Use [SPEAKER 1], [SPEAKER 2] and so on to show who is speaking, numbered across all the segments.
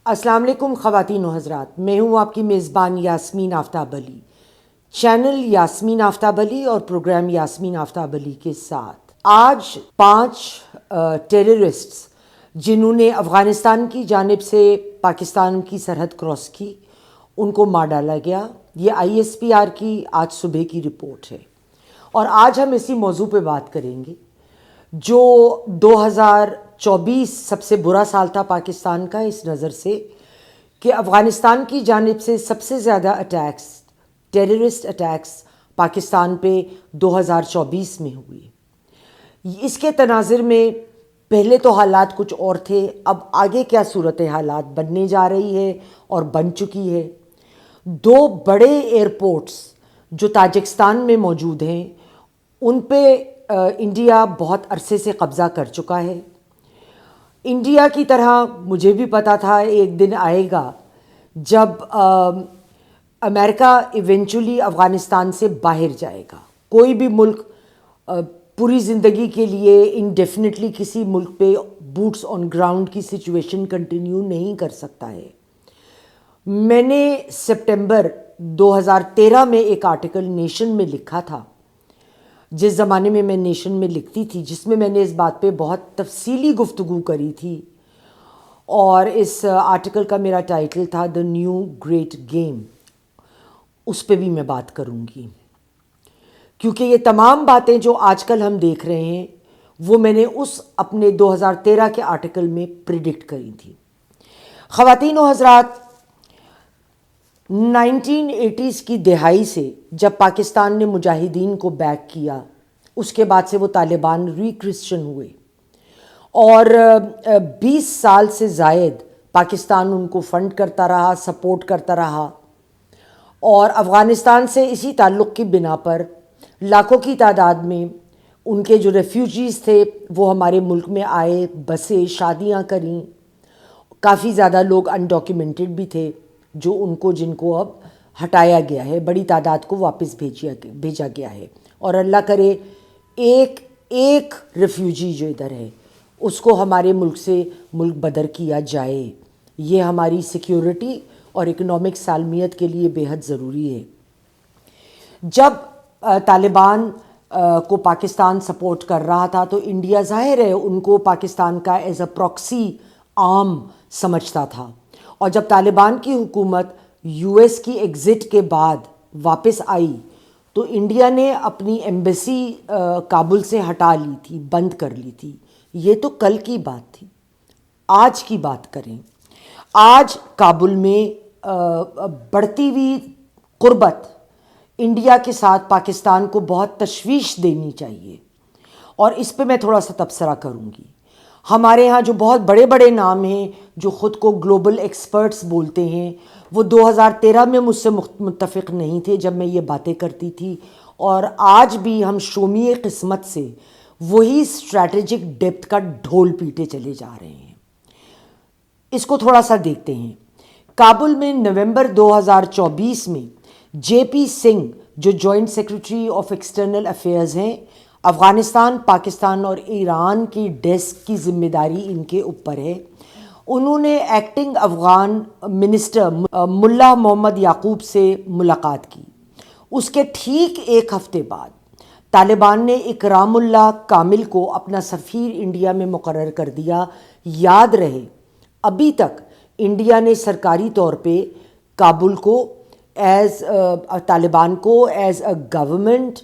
[SPEAKER 1] السلام علیکم خواتین و حضرات، میں ہوں آپ کی میزبان یاسمین آفتاب علی، چینل یاسمین آفتاب علی اور پروگرام یاسمین آفتاب علی کے ساتھ۔ آج 5 ٹیررسٹس جنہوں نے افغانستان کی جانب سے پاکستان کی سرحد کراس کی، ان کو مار ڈالا گیا۔ یہ ISPR کی آج صبح کی رپورٹ ہے، اور آج ہم اسی موضوع پہ بات کریں گے جو 2024 سب سے برا سال تھا پاکستان کا، اس نظر سے کہ افغانستان کی جانب سے سب سے زیادہ اٹیکس، ٹیررسٹ اٹیکس پاکستان پہ 2024 میں ہوئے۔ اس کے تناظر میں پہلے تو حالات کچھ اور تھے، اب آگے کیا صورت حالات بننے جا رہی ہے اور بن چکی ہے۔ 2 بڑے ایئرپورٹس جو تاجکستان میں موجود ہیں، ان پہ انڈیا بہت عرصے سے قبضہ کر چکا ہے۔ انڈیا کی طرح مجھے بھی پتا تھا ایک دن آئے گا جب امریکہ ایونچولی افغانستان سے باہر جائے گا۔ کوئی بھی ملک پوری زندگی کے لیے انڈیفینٹلی کسی ملک پہ بوٹس آن گراؤنڈ کی سچویشن کنٹینیو نہیں کر سکتا ہے۔ میں نے سپٹمبر 2013 میں ایک آرٹیکل نیشن میں لکھا تھا، جس زمانے میں میں نیشن میں لکھتی تھی، جس میں میں نے اس بات پہ بہت تفصیلی گفتگو کری تھی، اور اس آرٹیکل کا میرا ٹائٹل تھا "دا نیو گریٹ گیم"۔ اس پہ بھی میں بات کروں گی، کیونکہ یہ تمام باتیں جو آج کل ہم دیکھ رہے ہیں وہ میں نے اس اپنے 2013 کے آرٹیکل میں پریڈکٹ کری تھی۔ خواتین و حضرات، 1980s کی دہائی سے جب پاکستان نے مجاہدین کو بیک کیا، اس کے بعد سے وہ طالبان ری کرسچن ہوئے، اور 20 سال سے زائد پاکستان ان کو فنڈ کرتا رہا، سپورٹ کرتا رہا، اور افغانستان سے اسی تعلق کی بنا پر لاکھوں کی تعداد میں ان کے جو ریفیوجیز تھے وہ ہمارے ملک میں آئے، بسے، شادیاں کریں۔ کافی زیادہ لوگ انڈاکیومنٹڈ بھی تھے جن کو اب ہٹایا گیا ہے، بڑی تعداد کو واپس بھیجا گیا ہے، اور اللہ کرے ایک ریفیوجی جو ادھر ہے اس کو ہمارے ملک سے ملک بدر کیا جائے۔ یہ ہماری سیکیورٹی اور اکنامک سالمیت کے لیے بے حد ضروری ہے۔ جب طالبان کو پاکستان سپورٹ کر رہا تھا تو انڈیا ظاہر ہے ان کو پاکستان کا ایز اے پراکسی آرم سمجھتا تھا، اور جب طالبان کی حکومت US کی ایگزٹ کے بعد واپس آئی تو انڈیا نے اپنی ایمبیسی کابل سے ہٹا لی تھی، بند کر لی تھی۔ یہ تو کل کی بات تھی۔ آج کی بات کریں، آج کابل میں بڑھتی ہوئی قربت انڈیا کے ساتھ پاکستان کو بہت تشویش دینی چاہیے، اور اس پہ میں تھوڑا سا تبصرہ کروں گی۔ ہمارے ہاں جو بہت بڑے بڑے نام ہیں جو خود کو گلوبل ایکسپرٹس بولتے ہیں، وہ 2013 میں مجھ سے متفق نہیں تھے جب میں یہ باتیں کرتی تھی، اور آج بھی ہم شومی قسمت سے وہی اسٹریٹجک ڈیپتھ کا ڈھول پیٹے چلے جا رہے ہیں۔ اس کو تھوڑا سا دیکھتے ہیں۔ کابل میں نومبر 2024 میں JP سنگھ جو joint secretary of external affairs ہیں، افغانستان، پاکستان اور ایران کی ڈیسک کی ذمہ داری ان کے اوپر ہے، انہوں نے ایکٹنگ افغان منسٹر ملا محمد یعقوب سے ملاقات کی۔ اس کے ٹھیک ایک ہفتے بعد طالبان نے اکرام اللہ کامل کو اپنا سفیر انڈیا میں مقرر کر دیا۔ یاد رہے ابھی تک انڈیا نے سرکاری طور پہ کابل کو طالبان کو ایز اے گورنمنٹ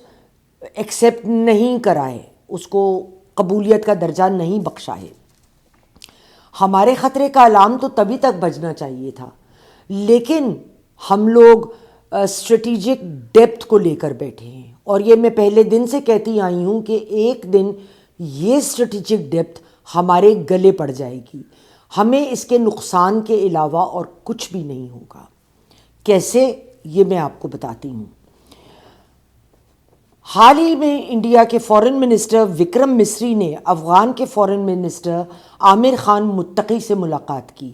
[SPEAKER 1] ایکسیپٹ نہیں کرا ہے، اس کو قبولیت کا درجہ نہیں بخشا ہے۔ ہمارے خطرے کا الارم تو تبھی تک بجنا چاہیے تھا، لیکن ہم لوگ اسٹریٹجک ڈیپتھ کو لے کر بیٹھے ہیں، اور یہ میں پہلے دن سے کہتی آئی ہوں کہ ایک دن یہ اسٹریٹجک ڈیپتھ ہمارے گلے پڑ جائے گی، ہمیں اس کے نقصان کے علاوہ اور کچھ بھی نہیں ہوگا۔ کیسے، یہ میں آپ کو بتاتی ہوں۔ حال ہی میں انڈیا کے فارن منسٹر وکرم مسری نے افغان کے فارن منسٹر عامر خان متقی سے ملاقات کی۔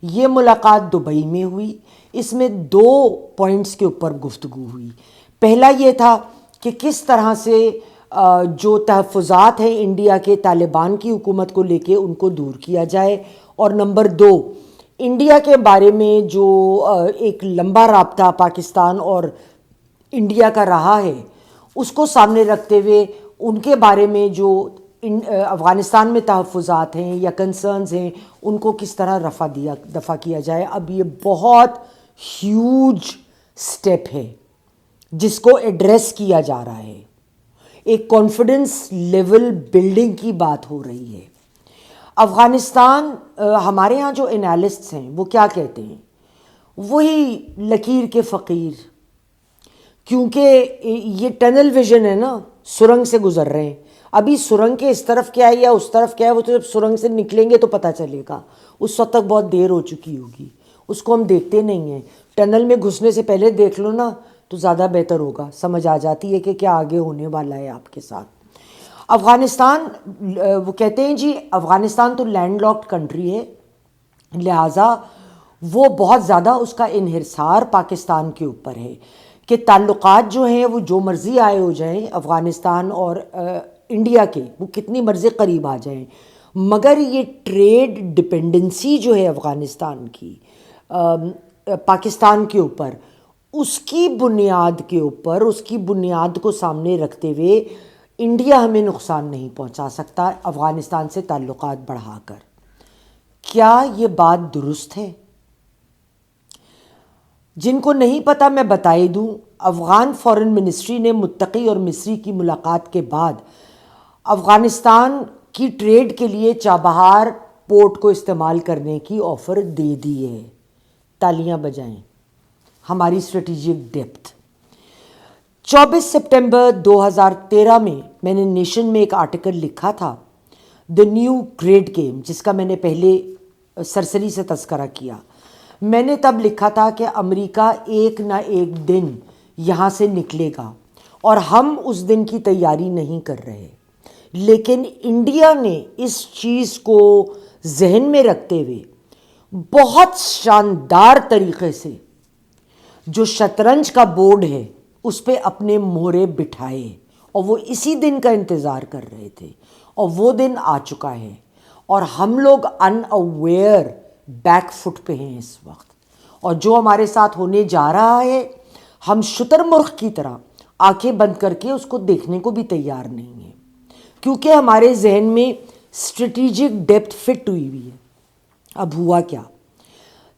[SPEAKER 1] یہ ملاقات دبئی میں ہوئی۔ اس میں 2 پوائنٹس کے اوپر گفتگو ہوئی۔ پہلا یہ تھا کہ کس طرح سے جو تحفظات ہیں انڈیا کے طالبان کی حکومت کو لے کے ان کو دور کیا جائے، اور نمبر 2 انڈیا کے بارے میں جو ایک لمبا رابطہ پاکستان اور انڈیا کا رہا ہے اس کو سامنے رکھتے ہوئے ان کے بارے میں جو افغانستان میں تحفظات ہیں یا کنسرنز ہیں ان کو کس طرح دفع کیا جائے. اب یہ بہت ہیوج سٹیپ ہے جس کو ایڈریس کیا جا رہا ہے. ایک کانفیڈنس لیول بلڈنگ کی بات ہو رہی ہے. افغانستان ہمارے ہاں جو انالسٹس ہیں وہ کیا کہتے ہیں, وہی لکیر کے فقیر, کیونکہ یہ ٹنل ویژن ہے نا, سرنگ سے گزر رہے ہیں. ابھی سرنگ کے اس طرف کیا ہے یا اس طرف کیا ہے وہ تو جب سرنگ سے نکلیں گے تو پتہ چلے گا, اس وقت تک بہت دیر ہو چکی ہوگی, اس کو ہم دیکھتے نہیں ہیں. ٹنل میں گھسنے سے پہلے دیکھ لو نا تو زیادہ بہتر ہوگا, سمجھ آ جاتی ہے کہ کیا آگے ہونے والا ہے آپ کے ساتھ. افغانستان, وہ کہتے ہیں جی افغانستان تو لینڈ لاکڈ کنٹری ہے, لہٰذا وہ بہت زیادہ اس کا انحصار پاکستان کے اوپر ہے کہ تعلقات جو ہیں وہ جو مرضی آئے ہو جائیں افغانستان اور انڈیا کے, وہ کتنی مرضی قریب آ جائیں, مگر یہ ٹریڈ ڈپینڈنسی جو ہے افغانستان کی پاکستان کے اوپر, اس کی بنیاد کے اوپر, اس کی بنیاد کو سامنے رکھتے ہوئے انڈیا ہمیں نقصان نہیں پہنچا سکتا افغانستان سے تعلقات بڑھا کر. کیا یہ بات درست ہے؟ جن کو نہیں پتہ میں بتائی دوں, افغان فارن منسٹری نے متقی اور مصری کی ملاقات کے بعد افغانستان کی ٹریڈ کے لیے چابہار پورٹ کو استعمال کرنے کی آفر دے دی ہے. تالیاں بجائیں ہماری اسٹریٹجک ڈیپتھ. 24 سپٹمبر 2013 میں نے نیشن میں ایک آرٹیکل لکھا تھا, دا نیو گریٹ گیم, جس کا میں نے پہلے سرسری سے تذکرہ کیا. میں نے تب لکھا تھا کہ امریکہ ایک نہ ایک دن یہاں سے نکلے گا اور ہم اس دن کی تیاری نہیں کر رہے, لیکن انڈیا نے اس چیز کو ذہن میں رکھتے ہوئے بہت شاندار طریقے سے جو شطرنج کا بورڈ ہے اس پہ اپنے مہرے بٹھائے, اور وہ اسی دن کا انتظار کر رہے تھے, اور وہ دن آ چکا ہے اور ہم لوگ ان اویئر بیک فٹ پہ ہیں اس وقت. اور جو ہمارے ساتھ ہونے جا رہا ہے ہم شتر مرغ کی طرح آنکھیں بند کر کے اس کو دیکھنے کو بھی تیار نہیں ہیں, کیونکہ ہمارے ذہن میں اسٹریٹجک ڈیپتھ فٹ ہوئی ہوئی ہے. اب ہوا کیا,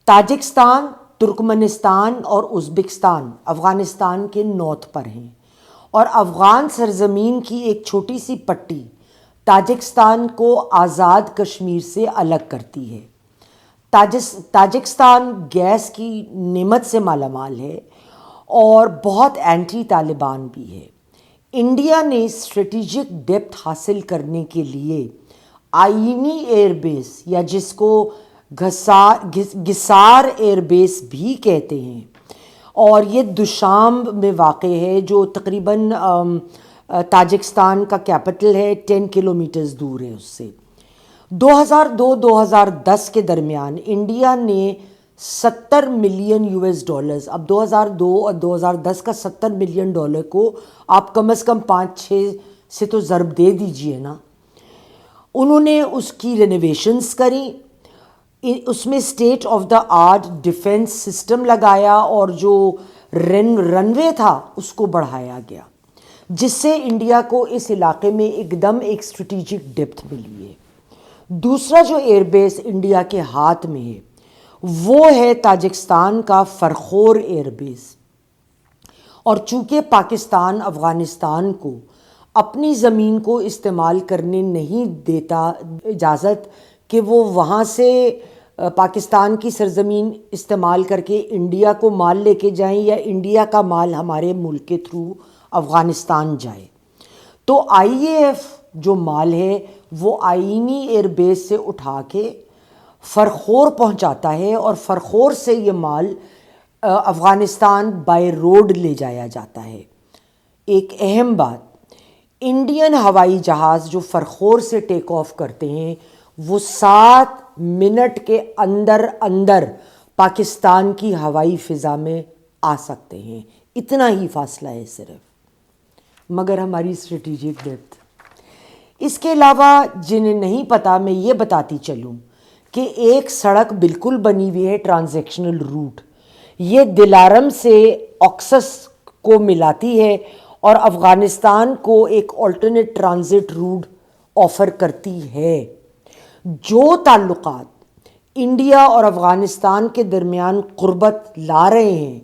[SPEAKER 1] تاجکستان, ترکمنستان اور ازبکستان افغانستان کے نارتھ پر ہیں, اور افغان سرزمین کی ایک چھوٹی سی پٹی تاجکستان کو آزاد کشمیر سے الگ کرتی ہے. تاجکستان گیس کی نعمت سے مالا مال ہے اور بہت اینٹی طالبان بھی ہے. انڈیا نے اسٹریٹجک ڈیپتھ حاصل کرنے کے لیے آئینی ایئر بیس, یا جس کو گسار ایئر بیس بھی کہتے ہیں, اور یہ دوشامب میں واقع ہے جو تقریباً تاجکستان کا کیپٹل ہے, 10 کلومیٹرز دور ہے اس سے. 2002-2010 کے درمیان انڈیا نے $70 ملین, اب 2002 اور 2010 کا $70 ملین کو آپ کم از کم 5-6 سے تو ضرب دے دیجئے نا. انہوں نے اس کی رینوویشنز کریں, اس میں state of the art defence system لگایا, اور جو رن وے تھا اس کو بڑھایا گیا, جس سے انڈیا کو اس علاقے میں ایک دم ایک اسٹریٹجک ڈیپتھ ملی ہے. دوسرا جو ایئر بیس انڈیا کے ہاتھ میں ہے وہ ہے تاجکستان کا فرخور ایئر بیس, اور چونکہ پاکستان افغانستان کو اپنی زمین کو استعمال کرنے نہیں دیتا اجازت کہ وہ وہاں سے پاکستان کی سرزمین استعمال کر کے انڈیا کو مال لے کے جائیں یا انڈیا کا مال ہمارے ملک کے تھرو افغانستان جائے, تو آئی اے ایف جو مال ہے وہ آئینی ایئر بیس سے اٹھا کے فرخور پہنچاتا ہے, اور فرخور سے یہ مال افغانستان بائی روڈ لے جایا جاتا ہے. ایک اہم بات, انڈین ہوائی جہاز جو فرخور سے ٹیک آف کرتے ہیں وہ 7 منٹ کے اندر پاکستان کی ہوائی فضا میں آ سکتے ہیں, اتنا ہی فاصلہ ہے صرف. مگر ہماری اسٹریٹجک ڈیپتھ. اس کے علاوہ جنہیں نہیں پتہ میں یہ بتاتی چلوں کہ ایک سڑک بالکل بنی ہوئی ہے ٹرانزیکشنل روٹ، یہ دلارم سے آکسس کو ملاتی ہے اور افغانستان کو ایک آلٹرنیٹ ٹرانزٹ روٹ آفر کرتی ہے۔ جو تعلقات انڈیا اور افغانستان کے درمیان قربت لا رہے ہیں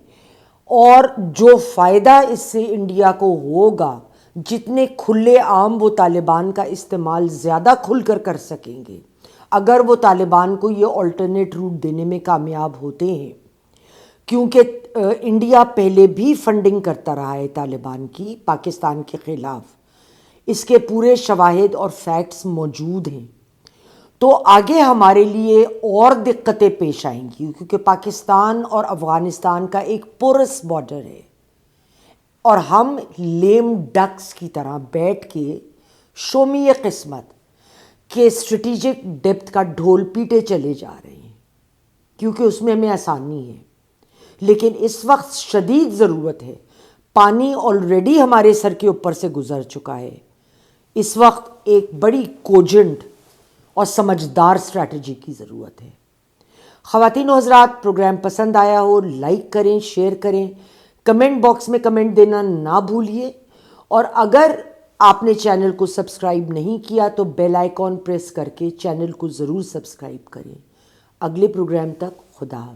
[SPEAKER 1] اور جو فائدہ اس سے انڈیا کو ہوگا، جتنے کھلے عام وہ طالبان کا استعمال زیادہ کھل کر سکیں گے اگر وہ طالبان کو یہ آلٹرنیٹ روٹ دینے میں کامیاب ہوتے ہیں، کیونکہ انڈیا پہلے بھی فنڈنگ کرتا رہا ہے طالبان کی پاکستان کے خلاف، اس کے پورے شواہد اور فیکٹس موجود ہیں۔ تو آگے ہمارے لیے اور دقتیں پیش آئیں گی، کیونکہ پاکستان اور افغانستان کا ایک پورس بارڈر ہے اور ہم لیم ڈکس کی طرح بیٹھ کے شومی قسمت کے اسٹریٹجک ڈیپتھ کا ڈھول پیٹے چلے جا رہے ہیں، کیونکہ اس میں ہمیں آسانی ہے۔ لیکن اس وقت شدید ضرورت ہے، پانی آلریڈی ہمارے سر کے اوپر سے گزر چکا ہے، اس وقت ایک بڑی کوجنٹ اور سمجھدار اسٹریٹجی کی ضرورت ہے۔ خواتین و حضرات، پروگرام پسند آیا ہو لائک کریں، شیئر کریں، کمنٹ باکس میں کمنٹ دینا نہ بھولیے، اور اگر آپ نے چینل کو سبسکرائب نہیں کیا تو بیل آئیکن پریس کر کے چینل کو ضرور سبسکرائب کریں۔ اگلے پروگرام تک خدا حافظ۔